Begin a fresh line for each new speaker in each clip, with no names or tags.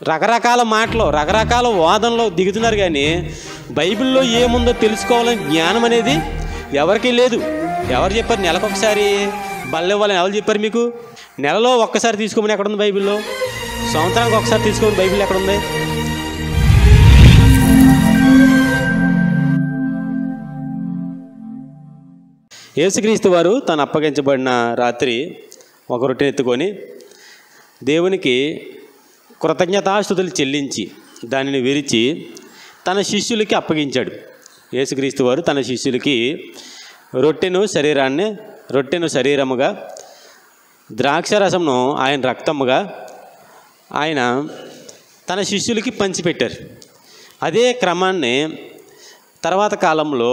రకరకాల మాటలు, రకరకాల వాదనలో దిగుతున్నారు. కానీ బైబిల్లో ఏముందో తెలుసుకోవాలని జ్ఞానం అనేది ఎవరికీ లేదు. ఎవరు చెప్పారు నెలకొకసారి బల్ల ఇవ్వాలని? ఎవరు చెప్పారు మీకు? నెలలో ఒక్కసారి తీసుకోమని ఎక్కడుంది బైబిల్లో? సంవత్సరానికి ఒకసారి తీసుకోమని బైబిల్ ఎక్కడుంది? యేసుక్రీస్తు వారు తను అప్పగించబడిన రాత్రి ఒక రొట్టెని ఎత్తుకొని దేవునికి కృతజ్ఞతాస్తుతులు చెల్లించి దానిని విరిచి తన శిష్యులకి అప్పగించాడు. యేసుక్రీస్తు వారు తన శిష్యులకి రొట్టెను శరీరముగా, ద్రాక్షరసమును ఆయన రక్తముగా ఆయన తన శిష్యులకి పంచిపెట్టారు. అదే క్రమాన్ని తర్వాత కాలంలో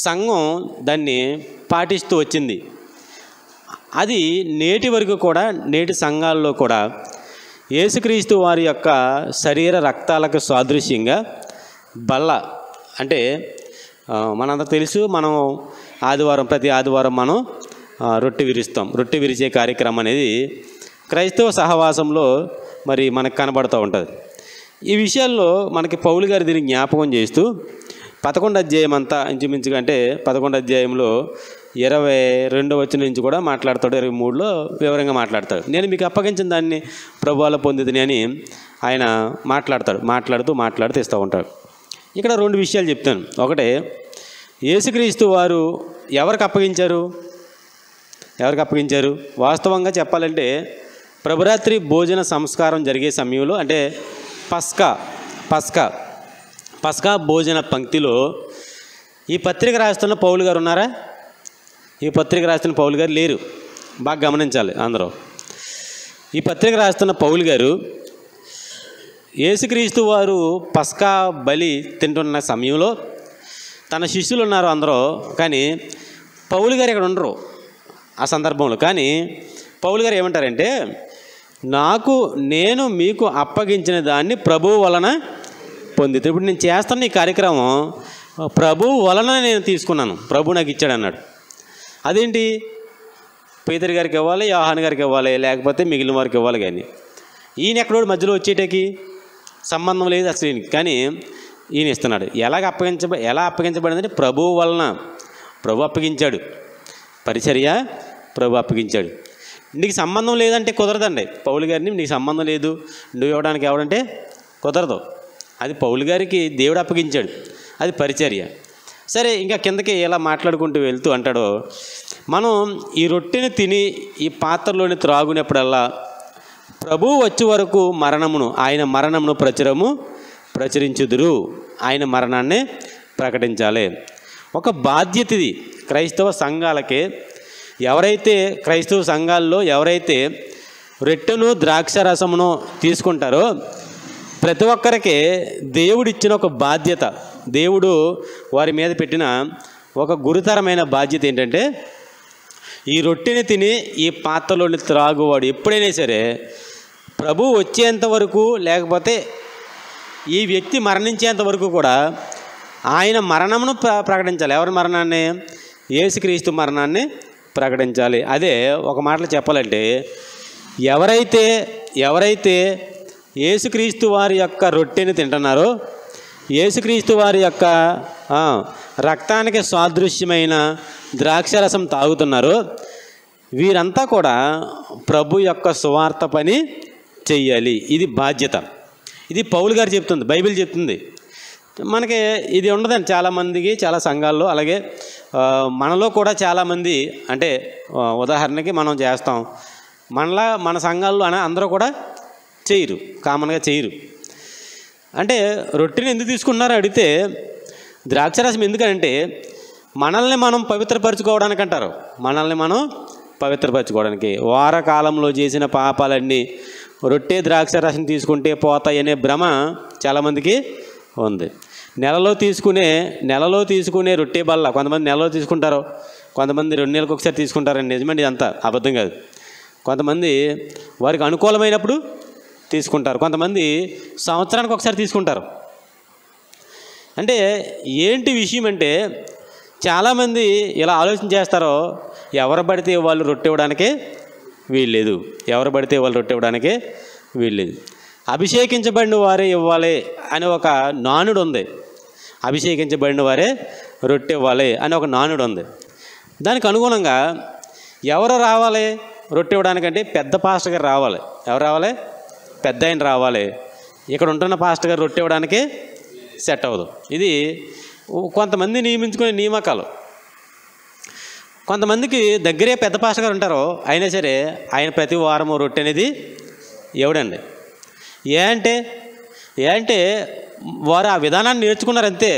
సంఘం దాన్ని పాటిస్తూ వచ్చింది. అది నేటి వరకు కూడా, నేటి సంఘాల్లో కూడా యేసుక్రీస్తు వారి యొక్క శరీర రక్తాలకు సాదృశ్యంగా బల్ల, అంటే మనందరూ తెలుసు, మనం ప్రతి ఆదివారం మనం రొట్టె విరుస్తాం. రొట్టె విరిచే కార్యక్రమం అనేది క్రైస్తవ సహవాసంలో మరి మనకు కనబడుతూ ఉంటుంది. ఈ విషయాల్లో మనకి పౌలు గారు దీన్ని జ్ఞాపకం చేస్తూ 11వ అధ్యాయం అంతా ఇంచుమించుగా, అంటే 11వ అధ్యాయంలో 22వ వచనం నుంచి కూడా మాట్లాడతాడు, 23లో వివరంగా మాట్లాడతాడు. నేను మీకు అప్పగించిన దాన్ని ప్రభువులో పొందిదని అని ఆయన మాట్లాడుతూ ఇస్తూ ఉంటాడు. ఇక్కడ 2 విషయాలు చెప్తాను. ఒకటే, యేసుక్రీస్తు వారు ఎవరికి అప్పగించారు? వాస్తవంగా చెప్పాలంటే ప్రభురాత్రి భోజన సంస్కారం జరిగే సమయంలో, అంటే పస్కా భోజన పంక్తిలో ఈ పత్రిక రాస్తున్న పౌలు గారు ఉన్నారా? ఈ పత్రిక రాస్తున్న పౌలు గారు లేరు. బాగా గమనించాలి అందరూ. ఈ పత్రిక రాస్తున్న పౌలు గారు యేసుక్రీస్తు వారు పస్కా బలి తింటున్న సమయంలో తన శిష్యులు ఉన్నారు అందరూ, కానీ పౌలు గారు ఇక్కడ ఉండరు ఆ సందర్భంలో. కానీ పౌలు గారు ఏమంటారంటే, నేను మీకు అప్పగించిన దాన్ని ప్రభువు వలన పొందితే, ఇప్పుడు నేను చేస్తున్న ఈ కార్యక్రమం ప్రభువు వలన నేను తీసుకున్నాను, ప్రభు నాకు ఇచ్చాడు అన్నాడు. అదేంటి? పేతురు గారికి ఇవ్వాలి, యోహాను గారికి ఇవ్వాలి, లేకపోతే మిగిలిన వారికి ఇవ్వాలి. కానీ ఈయన ఎక్కడోడు మధ్యలో వచ్చేటకి సంబంధం లేదు అసలు ఈయనకి. కానీ ఈయన ఇస్తున్నాడు. ఎలా అప్పగించబడిందంటే ప్రభువు వలన. ప్రభు అప్పగించాడు, పరిచర్య ప్రభు అప్పగించాడు. నీకు సంబంధం లేదంటే కుదరదండి. పౌలు గారిని నీకు సంబంధం లేదు, నువ్వు ఇవ్వడానికి ఎవడంటే కుదరదు. అది పౌలు గారికి దేవుడు అప్పగించాడు, అది పరిచర్య. సరే, ఇంకా కిందకి ఇలా మాట్లాడుకుంటూ వెళ్తూ అంటాడు, మనం ఈ రొట్టెని తిని ఈ పాత్రలోని త్రాగునప్పుడల్లా ప్రభువు వచ్చే వరకు ఆయన మరణమును ప్రచురించుదురు, ఆయన మరణాన్ని ప్రకటించాలి. ఒక బాధ్యత ఇది క్రైస్తవ సంఘాలకే. క్రైస్తవ సంఘాల్లో ఎవరైతే రొట్టెను ద్రాక్షరసమును తీసుకుంటారో ప్రతి ఒక్కరికి దేవుడిచ్చిన ఒక బాధ్యత, దేవుడు వారి మీద పెట్టిన ఒక గురుతరమైన బాధ్యత ఏంటంటే, ఈ రొట్టెని తిని ఈ పాత్రలోని త్రాగువాడు ఎప్పుడైనా సరే ప్రభు వచ్చేంత వరకు, లేకపోతే ఈ వ్యక్తి మరణించేంత వరకు కూడా ఆయన మరణమును ప్రకటించాలి. ఎవరి మరణాన్ని? యేసుక్రీస్తు మరణాన్ని ప్రకటించాలి. అదే ఒక మాటలో చెప్పాలంటే, ఎవరైతే యేసుక్రీస్తు వారి యొక్క రొట్టెని తింటున్నారో, యేసుక్రీస్తు వారి యొక్క రక్తానికి సాదృశ్యమైన ద్రాక్షరసం తాగుతున్నారో, వీరంతా కూడా ప్రభు యొక్క సువార్త పని చెయ్యాలి. ఇది బాధ్యత. ఇది పౌలు గారు చెప్తుంది, బైబిల్ చెప్తుంది. మనకి ఇది ఉండదండి చాలామందికి, చాలా సంఘాల్లో. అలాగే మనలో కూడా చాలామంది, అంటే ఉదాహరణకి మనం చేస్తాం, మన సంఘాల్లో అందరూ కూడా చేయరు, కామన్గా చేయరు. అంటే రొట్టెని ఎందుకు తీసుకుంటున్నారో అడిగితే, ద్రాక్షరసం ఎందుకంటే మనల్ని మనం పవిత్రపరచుకోవడానికి అంటారు. మనల్ని మనం పవిత్రపరచుకోవడానికి. వారకాలంలో చేసిన పాపాలన్నీ రొట్టె ద్రాక్షరసం తీసుకుంటే పోతాయనే భ్రమ చాలామందికి ఉంది. నెలలో తీసుకునే రొట్టె బల్ల కొంతమంది నెలలో తీసుకుంటారు, కొంతమంది 2 నెలలకు ఒకసారి తీసుకుంటారండి. నిజమండి, ఇదంతా అబద్ధం కాదు. కొంతమంది వారికి అనుకూలమైనప్పుడు తీసుకుంటారు, కొంతమంది సంవత్సరానికి ఒకసారి తీసుకుంటారు. అంటే ఏంటి విషయం అంటే, చాలామంది ఇలా ఆలోచన చేస్తారో, ఎవరు పడితే వాళ్ళు రొట్టె ఇవ్వడానికే వీల్లేదు. అభిషేకించబడిన వారే ఇవ్వాలి అని ఒక నానుడు ఉంది. అభిషేకించబడిన వారే రొట్టె ఇవ్వాలి అని ఒక నానుడు ఉంది. దానికి అనుగుణంగా ఎవరు రావాలి రొట్టె ఇవ్వడానికంటే? పెద్ద పాస్టర్ గారు రావాలి. ఎవరు రావాలి? పెద్ద ఆయన రావాలి. ఇక్కడ ఉంటున్న పాస్టర్ గారు రొట్టె ఇవ్వడానికి సెట్ అవ్వదు. ఇది కొంతమంది నియమించుకునే నియామకాలు. కొంతమందికి దగ్గరే పెద్ద పాస్టర్ గారు ఉంటారో అయినా సరే ఆయన ప్రతి వారం రొట్టె అనేది ఇవ్వడండి. ఏ అంటే వారు ఆ విధానాన్ని నేర్చుకున్నారు అంతే.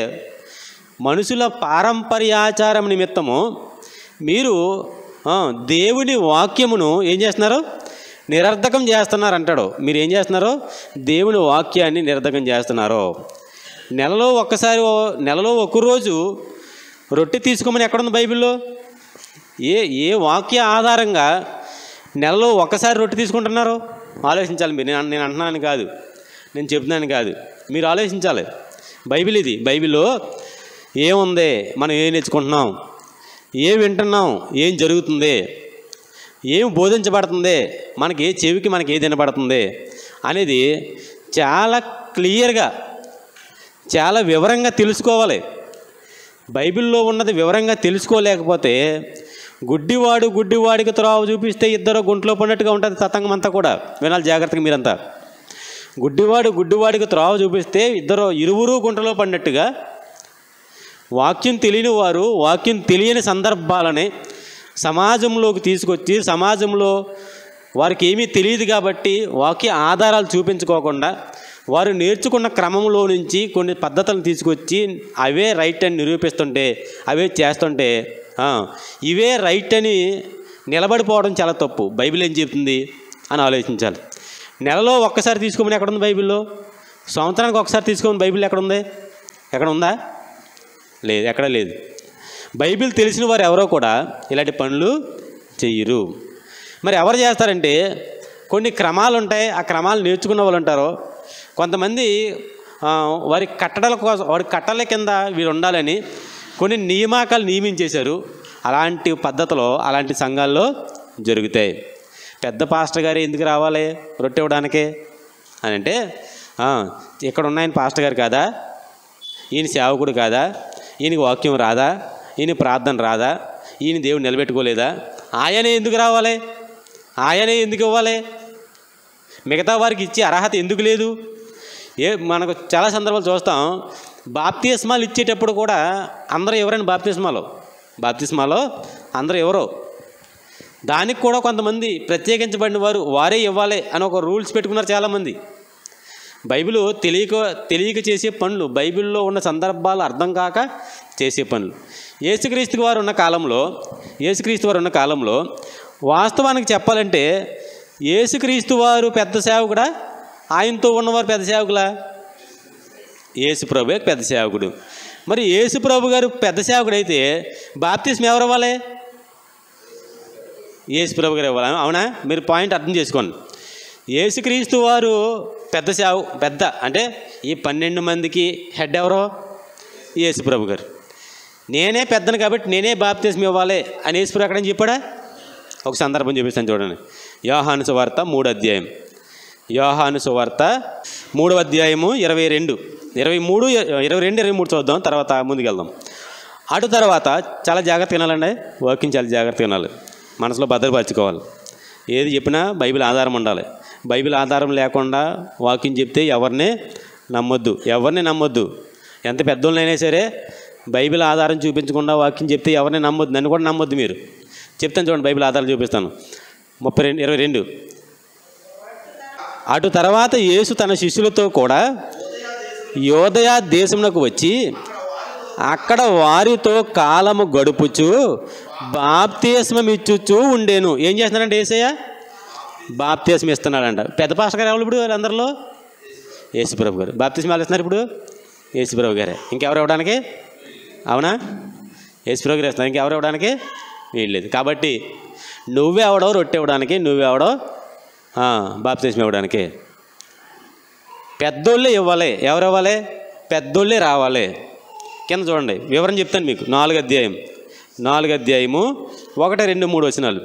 మనుషుల పారంపర్యాచారం నిమిత్తము మీరు దేవుని వాక్యమును ఏం చేస్తున్నారు? నిరర్ధకం చేస్తున్నారు అంటాడు. మీరు ఏం చేస్తున్నారు? దేవుని వాక్యాన్ని నిరర్ధకం చేస్తున్నారు. నెలలో ఒక్కరోజు రొట్టె తీసుకోమని ఎక్కడుంది బైబిల్లో? ఏ వాక్య ఆధారంగా నెలలో ఒక్కసారి రొట్టె తీసుకుంటున్నారు? ఆలోచించాలి మీరు. నేను అంటున్నాను కాదు, నేను చెప్తున్నాను కాదు, మీరు ఆలోచించాలి. బైబిల్ ఇది. బైబిల్లో ఏముంది, మనం ఏం నేర్చుకుంటున్నాం, ఏం వింటున్నాం, ఏం జరుగుతుంది, ఏం బోధించబడుతుంది, మనకి ఏ చెవికి మనకి ఏది వినబడుతుంది అనేది చాలా క్లియర్గా చాలా వివరంగా తెలుసుకోవాలి. బైబిల్లో ఉన్నది వివరంగా తెలుసుకోలేకపోతే గుడ్డివాడికి త్రోవ చూపిస్తే ఇద్దరు గుంట్లో పడినట్టుగా ఉంటుంది తతంగం అంతా కూడా. వినాలి జాగ్రత్తగా మీరంతా. గుడ్డివాడికి త్రోవ చూపిస్తే ఇరువురు గుంటలో పడినట్టుగా వాక్యం తెలియని వారు వాక్యం తెలియని సందర్భాలని సమాజంలోకి తీసుకొచ్చి సమాజంలో వారికి ఏమీ తెలియదు కాబట్టి వాక్య ఆధారాలు చూపించుకోకుండా వారు నేర్చుకున్న క్రమంలో నుంచి కొన్ని పద్ధతులను తీసుకొచ్చి అవే రైట్ అని నిరూపిస్తుంటే, అవే చేస్తుంటే ఇవే రైట్ అని నిలబడిపోవడం చాలా తప్పు. బైబిల్ ఏం చెప్తుంది అని ఆలోచించాలి. నెలలో ఒక్కసారి తీసుకోమని ఎక్కడుంది బైబిల్లో? సంవత్సరానికి ఒకసారి తీసుకోమని బైబిల్ ఎక్కడుంది? ఎక్కడ ఉందా? లేదు, ఎక్కడ లేదు. బైబిల్ తెలిసిన వారు ఎవరో కూడా ఇలాంటి పనులు చెయ్యరు. మరి ఎవరు చేస్తారంటే కొన్ని క్రమాలు ఉంటాయి. ఆ క్రమాలు నేర్చుకున్న వాళ్ళు ఉంటారు. కొంతమంది వారి కట్టల కింద వీరు ఉండాలని కొన్ని నియామకాలు నియమించేశారు. అలాంటి పద్ధతిలో అలాంటి సంఘాల్లో జరుగుతాయి. పెద్ద పాస్టర్ గారు ఎందుకు రావాలి రొట్టె ఇవ్వడానికి అని అంటే, ఇక్కడ ఉన్న ఆయన పాస్టర్ గారు కాదా, ఈయన సేవకుడు కాదా, ఈయనకి వాక్యం రాదా, ఈయన ప్రార్థన రాదా, ఈయన దేవుడు నిలబెట్టుకోలేదా, ఆయనే ఎందుకు రావాలి, ఆయనే ఎందుకు ఇవ్వాలి, మిగతా వారికి ఇచ్చే అర్హత ఎందుకు లేదు? మనకు చాలా సందర్భాలు చూస్తాం. బాప్తిస్మాలు ఇచ్చేటప్పుడు కూడా అందరూ ఎవరైనా బాప్తిస్మాలో అందరూ ఎవరో, దానికి కూడా కొంతమంది ప్రత్యేకించబడిన వారే ఇవ్వాలి అని ఒక రూల్స్ పెట్టుకున్నారు చాలామంది. బైబిల్ తెలియక చేసే పనులు, బైబిల్లో ఉన్న సందర్భాలు అర్థం కాక చేసే పనులు. యేసుక్రీస్తు వారు ఉన్న కాలంలో వాస్తవానికి చెప్పాలంటే యేసుక్రీస్తు వారు పెద్ద సేవకుడా, ఆయనతో ఉన్నవారు పెద్ద సేవకులా? యేసుప్రభువే పెద్ద సేవకుడు. మరి యేసుప్రభు గారు పెద్ద సేవకుడు అయితే బాప్తిస్మం ఎవరు ఇవ్వాలి? యేసుప్రభు గారు ఇవ్వాలి. అవునా? మీరు పాయింట్ అర్థం చేసుకోండి. యేసుక్రీస్తు వారు పెద్ద అంటే ఈ 12 మందికి హెడ్ ఎవరో? యేసుప్రభు గారు. నేనే పెద్దను కాబట్టి నేనే బాప్తిస్మం ఇవ్వాలి అని యేసుప్రభు ఎక్కడని చెప్పాడా? ఒక సందర్భం చూపిస్తాను చూడండి. యోహాను సువార్త 3వ అధ్యాయం. యోహాను సువార్త 3వ అధ్యాయము 22, 23 చూద్దాం, తర్వాత ముందుకెళ్దాం. అటు తర్వాత చాలా జాగ్రత్తగా వినాలండి. వాక్యం చాలా జాగ్రత్తగా వినాలి, మనసులో భద్రపరచుకోవాలి. ఏది చెప్పినా బైబిల్ ఆధారం ఉండాలి. బైబిల్ ఆధారం లేకుండా వాక్యం చెప్తే ఎవరిని నమ్మొద్దు. ఎంత పెద్దోళ్ళైనా సరే బైబిల్ ఆధారం చూపించకుండా వాక్యం చెప్తే ఎవరిని నమ్మొద్దు. నన్ను కూడా నమ్మొద్దు. మీరు చెప్తాను చూడండి, బైబిల్ ఆధారం చూపిస్తాను. 22. అటు తర్వాత యేసు తన శిష్యులతో కూడా యోదయ దేశమునకు వచ్చి అక్కడ వారితో కాలము గడుపుచు బాప్తిస్మం ఇచ్చుచూ ఉండేను. ఏం చేస్తున్నాడంటే యేసయ్య? బాప్తిస్మం ఇస్తున్నాడంట. పెద్ద పాస్టర్ గారు ఎవరు ఇప్పుడు అందరిలో? యేసుప్రభు గారు. బాప్తిస్మాలు ఇస్తున్నారు ఇప్పుడు యేసుప్రభు గారే. ఇంకెవరు ఇవ్వడానికి? అవునా? యేసుప్రభు గారు ఇస్తున్నారు, ఇంకెవరు ఇవ్వడానికి వీల్లేదు. కాబట్టి నువ్వెవడో రొట్టె ఇవ్వడానికి, నువ్వెవడో బాప్తిస్మం ఇవ్వడానికి. పెద్దోళ్ళే ఇవ్వాలి. ఎవరు ఇవ్వాలి? పెద్దోళ్ళే రావాలి. కింద చూడండి, వివరం చెప్తాను మీకు. 4వ అధ్యాయము 1, 2, 3 వచనాలు.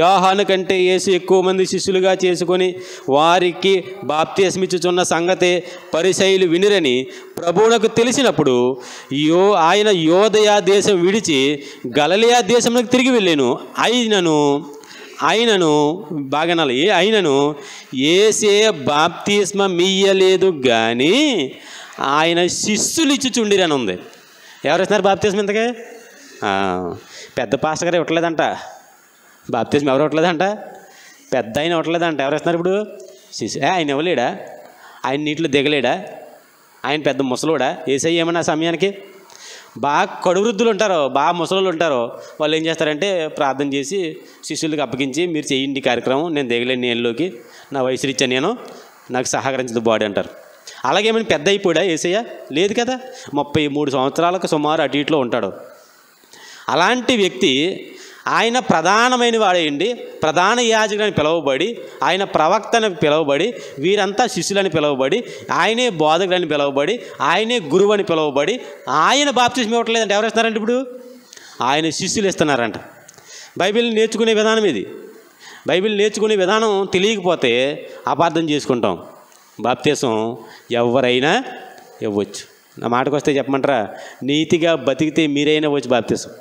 యోహాను కంటే యేసు ఎక్కువ మంది శిష్యులుగా చేసుకొని వారికి బాప్తిస్మిచ్చుచున్న సంగతే పరిసయ్యులు వినిరని ప్రభువునకు తెలిసినప్పుడు ఆయన యోదయ దేశం విడిచి గలిలయ దేశంలోకి తిరిగి వెళ్ళాను. ఆయనను బాగానాలి, ఆయనను యేసే బాప్తిస్మ మీయలేదు కానీ ఆయన శిష్యులు ఇచ్చుచుండిరని ఉంది. ఎవరు ఇస్తున్నారు బాప్తిస్మ ఇంతకే? పెద్ద పాస్టర్ గారు ఇవ్వట్లేదంట బాప్తిస్మ. ఎవరు ఇవ్వట్లేదంట? పెద్ద ఆయన ఇవ్వట్లేదంట. ఎవరు ఇస్తున్నారు ఇప్పుడు? శిష్యు. ఆయన ఇవ్వలేడా? ఆయన నీటిలో దిగలేడా? ఆయన పెద్ద ముసలోడా? యేసయ్య ఏమన్నా సమయానికి? బాగా కడువృద్ధులు ఉంటారు, బాగా ముసలోళ్ళు ఉంటారు. వాళ్ళు ఏం చేస్తారంటే ప్రార్థన చేసి శిష్యులకు అప్పగించి మీరు చేయండి కార్యక్రమం, నేను దిగలేను నీళ్ళలోకి, నా వయసు రీత్యా నేను నాకు సహకరించదు బాడీ అంటారు. అలాగేమైనా పెద్ద అయిపోయాడా యేసయ్య? లేదు కదా, 33 సంవత్సరాలకు సుమారు అటు ఇట్లో ఉంటాడు. అలాంటి వ్యక్తి ఆయన ప్రధానమైన వాడేయండి, ప్రధాన యాజకులని పిలువబడి, ఆయన ప్రవక్తని పిలువబడి, వీరంతా శిష్యులని పిలువబడి, ఆయనే బోధకులని పిలువబడి, ఆయనే గురువు అని పిలువబడి, ఆయన బాప్తిస్మం ఇవ్వట్లేదంటే ఎవరు ఇస్తున్నారంటే ఇప్పుడు? ఆయన శిష్యులు ఇస్తున్నారంట. బైబిల్ని నేర్చుకునే విధానం ఇది. బైబిల్ నేర్చుకునే విధానం తెలియకపోతే అపార్థం చేసుకుంటాం. బాప్తిసం ఎవరైనా ఇవ్వచ్చు. నా మాటకు వస్తే చెప్పమంటారా, నీతిగా బతికితే మీరైనా ఇవ్వచ్చు బాప్తిసం.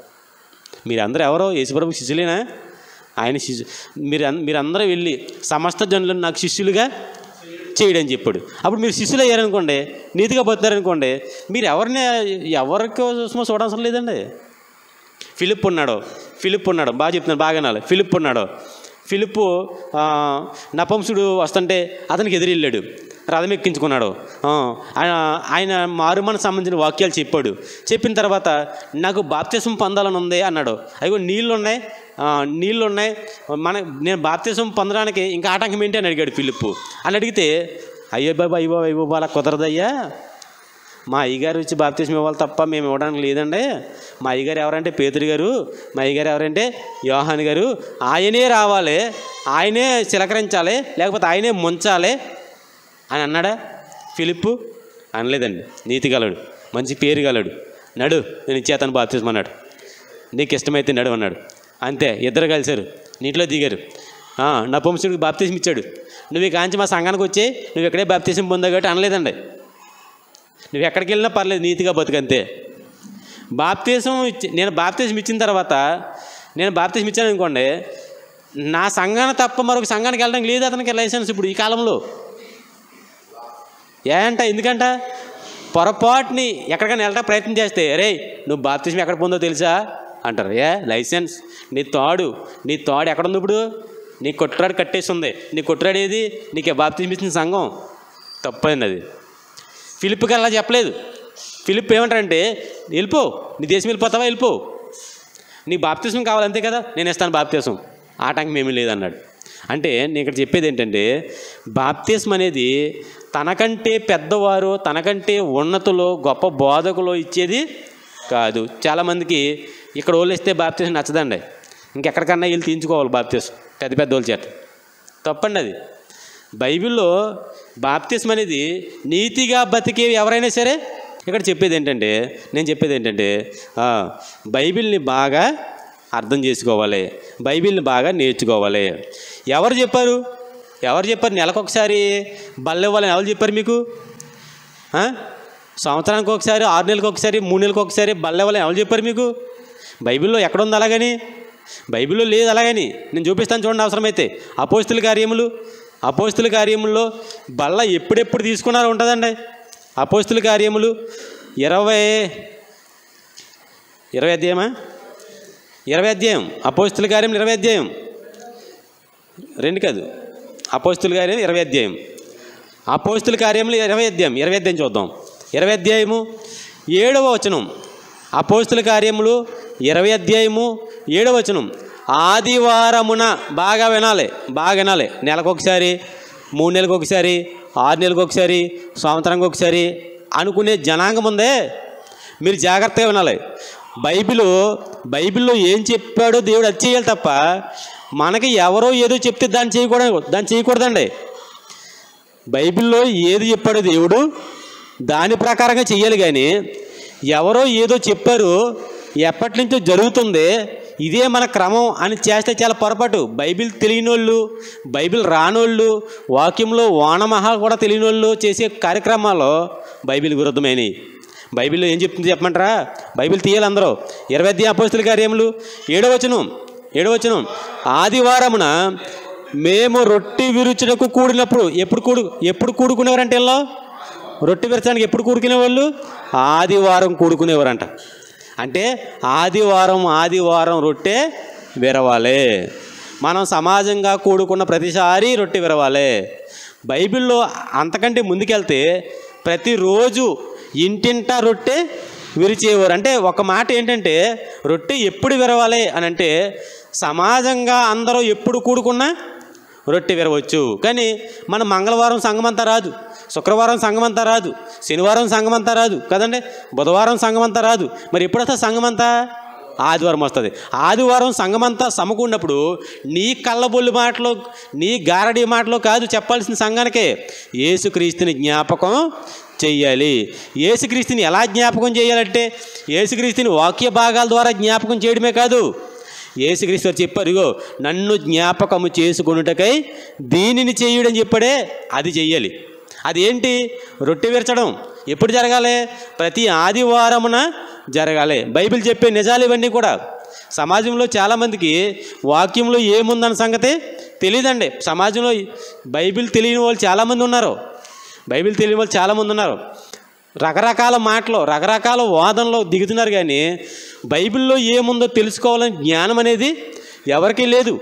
మీరందరూ ఎవరో యేసుప్రభు శిష్యులేనా? ఆయన మీరందరూ వెళ్ళి సమస్త జనులను నాకు శిష్యులుగా చేయడని చెప్పాడు. అప్పుడు మీరు శిష్యులు అయ్యారనుకోండి, నీతిగా బతున్నారనుకోండి, మీరు ఎవరికి చూడవసరం లేదండి. ఫిలిప్ ఉన్నాడు, బాగా చెప్తున్నాడు, బాగా నాలు. ఫిలిప్పు నపుంసుడు వస్తుంటే అతనికి ఎదురెళ్ళాడు, రథం ఎక్కించుకున్నాడు. ఆయన మారుమనకు సంబంధించిన వాక్యాలు చెప్పిన తర్వాత నాకు బాప్తిసం పొందాలని ఉంది అన్నాడు. అయ్యో నీళ్ళు ఉన్నాయి నేను బాప్తిసం పొందడానికి ఇంకా ఆటంకం ఏంటి అని అడిగాడు ఫిలిప్పు. అని అడిగితే అయ్యో బాబా అలా కుదరదయ్యా, మా అయ్యగారు వచ్చి బాప్తిసం ఇవ్వాలి తప్ప మేము ఇవ్వడానికి లేదండి. మా అయ్యగారు ఎవరంటే పేతురు గారు, మా అయ్యగారు ఎవరంటే యోహాను గారు, ఆయనే రావాలి, ఆయనే చిలకరించాలి, లేకపోతే ఆయనే ముంచాలి అని అన్నాడా ఫిలిప్పు? అనలేదండి. నీతి గలడు, మంచి పేరు గలడు, నడు నేను ఇచ్చేతను బాప్తిసం అన్నాడు. నీకు ఇష్టమైతే నడు అన్నాడు. అంతే, ఇద్దరు కలిశారు, నీటిలో దిగారు. నపుంసకుడికి బాప్తిసం ఇచ్చాడు. నువ్వు కాంచి మా సంఘానికి వచ్చే నువ్వు ఎక్కడే బాప్తిసం పొందావు కాబట్టి అనలేదండి. నువ్వు ఎక్కడికి వెళ్ళినా పర్లేదు, నీతిగా బతుకంతే. నేను బాప్తిసం ఇచ్చిన తర్వాత నేను బాప్తిసం ఇచ్చాను అనుకోండి, నా సంఘాన్ని తప్ప మరొక సంఘానికి వెళ్ళడానికి లేదు అతనికి లైసెన్స్ ఇప్పుడు ఈ కాలంలో. ఎందుకంట పొరపాటుని ఎక్కడికైనా వెళ్ళడానికి ప్రయత్నం చేస్తే, రే నువ్వు బాప్తిసం ఎక్కడ పొందో తెలుసా అంటారు. లైసెన్స్ నీ తాడు ఎక్కడుంది ఇప్పుడు? నీ కొట్టురాడు కట్టేసి ఉంది. నీ కొట్టురాడు ఏది? నీకే బాప్తిసం ఇచ్చిన సంఘం. తప్పైంది అది. ఫిలిప్కి అలా చెప్పలేదు. ఫిలిప్ ఏమంటారంటే, వెళ్ళిపో, నీ దేశం వెళ్ళిపోతావా, వెళ్ళిపో, నీకు బాప్తిసం కావాలి అంతే కదా, నేను ఇస్తాను బాప్తిసం, ఆటంకం ఏమీ లేదన్నాడు. అంటే నేను ఇక్కడ చెప్పేది ఏంటంటే, బాప్తిసం అనేది తనకంటే పెద్దవారు, తనకంటే ఉన్నతులు, గొప్ప బోధకులు ఇచ్చేది కాదు. చాలామందికి ఇక్కడ వాళ్ళు ఇస్తే బాప్తిసం నచ్చదండి, ఇంకెక్కడికన్నా వెళ్ళి తీయించుకోవాలి బాప్తిసం పెద్ద వాళ్ళ చేత. తప్పండి అది. బైబిల్లో బాప్తిసం అనేది నీతిగా బతికే ఎవరైనా సరే. ఇక్కడ నేను చెప్పేది ఏంటంటే బైబిల్ని బాగా అర్థం చేసుకోవాలి, బైబిల్ని బాగా నేర్చుకోవాలి. ఎవరు చెప్పారు? నెలకొకసారి బల్ల ఇవ్వాలని ఎవరు చెప్పారు మీకు? సంవత్సరానికి ఒకసారి, 6 నెలలకు ఒకసారి, 3 నెలలకు ఒకసారి బల్ల ఇవ్వాలని ఎవరు చెప్పారు మీకు? బైబిల్లో ఎక్కడుంది అలాగని? బైబిల్లో లేదు అలాగని. నేను చూపిస్తాను చూడండి అవసరమైతే. అపోస్తుల కార్యముల్లో బల్ల ఎప్పుడెప్పుడు తీసుకున్నారో ఉంటుందండి. అపోస్తుల కార్యములు 20 అధ్యాయమా? 20 అధ్యాయం. అపోస్తుల కార్యములు 20 అధ్యాయం, 2 కాదు, అపోస్తుల కార్యం 20 అధ్యాయం. అపోస్తుల కార్యములు 20 అధ్యాయం చూద్దాం. 20 అధ్యాయము 7వ వచనం. అపోస్తుల కార్యములు 20 అధ్యాయము 7వ వచనం. ఆదివారమున, బాగా వినాలి, నెలకు ఒకసారి, 3 నెలలకు ఒకసారి, 6 నెలలకు ఒకసారి, సంవత్సరానికి ఒకసారి అనుకునే జనాంగం ఉందే, మీరు జాగ్రత్తగా వినాలి. బైబిల్లో ఏం చెప్పాడో దేవుడు అది చేయాలి తప్ప మనకి ఎవరో ఏదో చెప్తే దాన్ని చేయకూడదండి. బైబిల్లో ఏది చెప్పాడో దేవుడు దాని ప్రకారంగా చెయ్యాలి. కానీ ఎవరో ఏదో చెప్పారు, ఎప్పటి నుంచో జరుగుతుంది, ఇదే మన క్రమం అని చేస్తే చాలా పొరపాటు. బైబిల్ తెలియని వాళ్ళు, బైబిల్ రానోళ్ళు, వాక్యంలో వానమహా కూడా తెలియని వాళ్ళు చేసే కార్యక్రమాల్లో బైబిల్ విరుద్ధమైనవి. బైబిల్లో ఏం చెప్తుంది చెప్పమంటారా? బైబిల్ తీయాలి అందరూ. 20 అపోస్తలుల కార్యములు 7వ వచనం, ఆదివారమున మేము రొట్టె విరుచుటకు కూడినప్పుడు. ఎప్పుడు కూడుకునేవారంటే వీళ్ళు రొట్టె విరచడానికి ఎప్పుడు కూడుకునేవాళ్ళు? ఆదివారం కూడుకునేవారంట. అంటే ఆదివారం రొట్టె విరవాలి. మనం సమాజంగా కూడుకున్న ప్రతిసారి రొట్టె విరవాలి. బైబిల్లో అంతకంటే ముందుకెళ్తే ప్రతిరోజు ఇంటింటా రొట్టె విరిచేవారు. అంటే ఒక మాట ఏంటంటే రొట్టె ఎప్పుడు విరవాలి అని అంటే సమాజంగా అందరూ ఎప్పుడు కూడుకున్నా రొట్టె విరవచ్చు. కానీ మన మంగళవారం సంఘమంతా రాదు, శుక్రవారం సంఘమంతా రాదు, శనివారం సంఘమంతా రాదు కదండి, బుధవారం సంఘమంతా రాదు. మరి ఎప్పుడు వస్తుంది సంఘమంతా? ఆదివారం వస్తుంది. ఆదివారం సంఘమంతా సమకూడినప్పుడు నీ కళ్ళబొల్లి మాటలో, నీ గారడీ మాటలో కాదు చెప్పాల్సిన సంఘానికే, యేసుక్రీస్తుని జ్ఞాపకం చెయ్యాలి. యేసుక్రీస్తుని ఎలా జ్ఞాపకం చేయాలంటే యేసుక్రీస్తుని వాక్య భాగాల ద్వారా జ్ఞాపకం చేయడమే కాదు. యేసుక్రీస్తు చెప్పారు, ఇగో నన్ను జ్ఞాపకము చేసుకొనుటకై దీనిని చేయుడని చెప్పాడే, అది చెయ్యాలి. అది ఏంటి? రొట్టె విరచడం. ఎప్పుడు జరగాలి? ప్రతి ఆదివారమున జరగాలి. బైబిల్ చెప్పే నిజాలు ఇవన్నీ కూడా. సమాజంలో చాలామందికి వాక్యంలో ఏముందన్న సంగతి తెలియదండి. సమాజంలో బైబిల్ తెలియని వాళ్ళు చాలామంది ఉన్నారు. రకరకాల మాటలు, రకరకాల వాదనలో దిగుతున్నారు. కానీ బైబిల్లో ఏముందో తెలుసుకోవాలని జ్ఞానం అనేది ఎవరికీ లేదు.